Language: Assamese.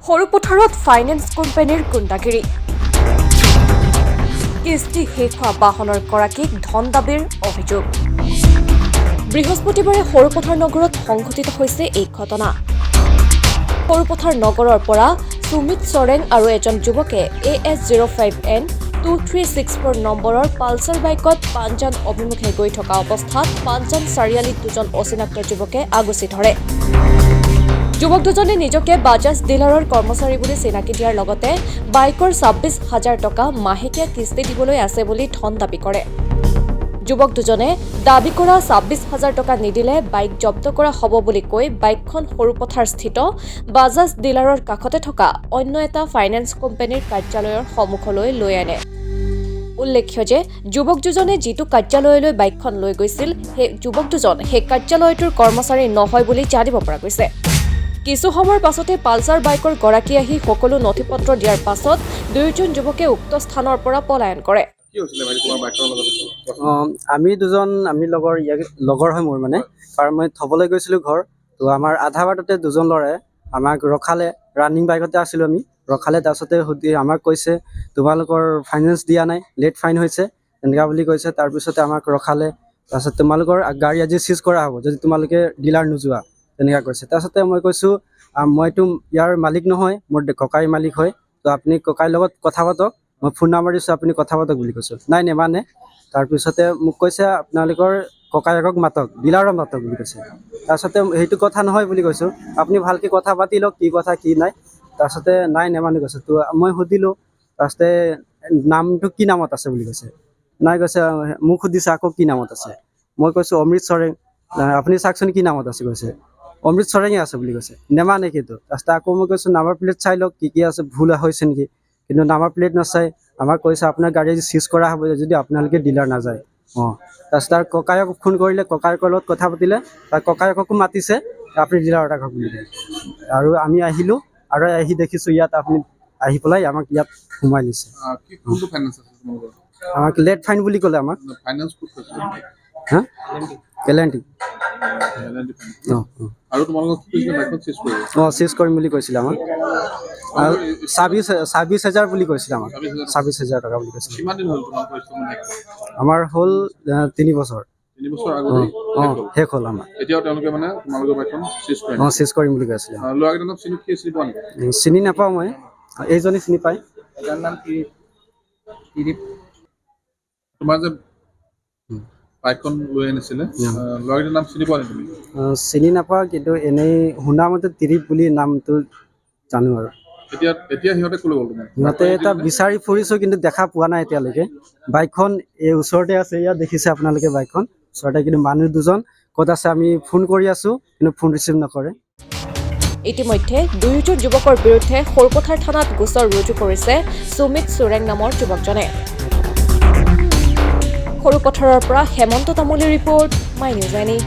সৰুপথাৰত ফাইনেন্স কোম্পানীৰ গুণ্ডাগিৰি কিস্তি শেষ হোৱা বাহনৰ গৰাকীক ধন দাবীৰ অভিযোগ বৃহস্পতিবাৰে সৰুপথাৰ নগৰত সংঘটিত হৈছে এই ঘটনা সৰুপথাৰ নগৰৰ পৰা সুমিত চৰেং আৰু এজন যুৱকে AS05N 2364 নম্বৰৰ পালচাৰ বাইকত পাঞ্জান অভিমুখে গৈ থকা অৱস্থাত পাঞ্জান চাৰিআলিত দুজন অচিনাক্ত যুৱকে আগুচি ধৰে যুৱক দুজনে নিজকে বাজাজ ডিলাৰৰ কৰ্মচাৰী বুলি চিনাকি দিয়াৰ লগতে বাইকৰ 26,000 টকা মাহেকীয়া কিস্তি দিবলৈ আছে বুলি ধন দাবী কৰে যুৱক দুজনে দাবী কৰা 26,000 টকা নিদিলে বাইক জব্দ কৰা হ'ব বুলি কৈ বাইকখন সৰুপথাৰ স্থিত বাজাজ ডিলাৰৰ কাষতে থকা অন্য এটা ফাইনেন্স কোম্পানীৰ কাৰ্যালয়ৰ সন্মুখলৈ লৈ আনে উল্লেখ্য যে যুৱক দুজনে যিটো কাৰ্যালয়লৈ বাইকখন লৈ গৈছিল সেই যুৱক দুজন সেই কাৰ্যালয়টোৰ কৰ্মচাৰী নহয় বুলি জানিব পৰা গৈছে কিছু সময়ৰ পাছতে পালচাৰ বাইকৰ গৰাকী আহি সকলো নথিপত্ৰ দিয়াৰ পাছত দুয়োজন যুৱকে উক্ত স্থানৰ পৰা পলায়ন কৰে আমি দুজন লগৰ হয় মোৰ মানে কাৰণ মই থবলৈ গৈছিলোঁ ঘৰ তো আমাৰ আধা বাটতে দুজন ল'ৰাই আমাক ৰখালে ৰানিং বাইকতে আছিলোঁ আমি ৰখালে তাৰপিছতে সুধি আমাক কৈছে তোমালোকৰ ফাইনেন্স দিয়া নাই লেট ফাইন হৈছে এনেকুৱা বুলি কৈছে তাৰপিছতে আমাক ৰখালে তাৰপিছত তোমালোকৰ গাড়ী আজি চিজ কৰা হ'ব যদি তোমালোকে ডিলাৰ নোযোৱা তেনেকুৱা কৈছে তাৰপিছতে মই কৈছোঁ মইতো ইয়াৰ মালিক নহয় মোৰ ককাই মালিক হয় তো আপুনি ককাইৰ লগত কথা পাতক মই ফোন নাম্বাৰ দিছোঁ আপুনি কথা পাতক বুলি কৈছোঁ নাই নেমানে তাৰপিছতে মোক কৈছে আপোনালোকৰ ককায়েকক মাতক ডিলাৰৰ মাতক বুলি কৈছে তাৰপিছতে সেইটো কথা নহয় বুলি কৈছোঁ আপুনি ভালকৈ কথা পাতি লওক কি কথা কি নাই তাৰপিছতে নাই নেমানে কৈছে তো মই সুধিলোঁ তাৰপিছতে নামটো কি নামত আছে বুলি কৈছে নাই কৈছে মোক সুধিছে আকৌ কি নামত আছে মই কৈছোঁ অমৃত চৰেং আপুনি চাওকচোন কি নামত আছে কৈছে অমৃত চৰেঙে আছে বুলি কৈছে নেমানে কিন্তু তাৰপিছতে আকৌ মই কৈছোঁ নাম্বাৰ প্লেট চাই লওক কি আছে ভুল হৈছে নেকি কিন্তু নাম্বাৰ প্লেট নাচাই আমাক কৈছে আপোনাৰ গাড়ী চিজ কৰা হ'ব যদি আপোনালোকে ডিলাৰ নাযায় তাৰপিছত তাৰ ককায়ক ফোন কৰিলে ককায়কৰ লগত কথা পাতিলে তাৰ ককায়ককো মাতিছে আপুনি ডিলাৰত ৰাখক বুলি আৰু আমি আহিলোঁ আৰু আহি দেখিছোঁ ইয়াত আপুনি আহি পেলাই আমাক ইয়াত সোমাই নিছে আমাক লেট ফাইন বুলি ক'লে আমাক হা এল&টি চিজ কৰিম বুলি কৈছিলে আমাক 26,000 বুলি কৈছিলে আমাক 26,000 টকা বুলি কৈছিলে আমাৰ হ'ল 3 বছৰ শেষ হ'ল আমাৰ চিজ কৰিম বুলি কৈছিলে চিনি নাপাওঁ মই এইজনী চিনি পায় চিনি নাপাওঁ কিন্তু এনেই শুনা মতে ত্ৰিপ বুলি নামটো জানো আৰু সিহঁতে এটা বিচাৰি ফুৰিছোঁ কিন্তু দেখা পোৱা নাই এতিয়ালৈকে বাইকখন এই ওচৰতে আছে ইয়াত দেখিছে আপোনালোকে বাইকখন ওচৰতে কিন্তু মানুহ দুজন ক'ত আছে আমি ফোন কৰি আছোঁ কিন্তু ফোন ৰিচিভ নকৰে ইতিমধ্যে দুয়োজন যুৱকৰ বিৰুদ্ধে সৰুপথাৰ থানাত গোচৰ ৰুজু কৰিছে সুমিত চৰেং নামৰ যুৱকজনে সৰুপথাৰৰ পৰা Hemanta তামুলীৰ report my news any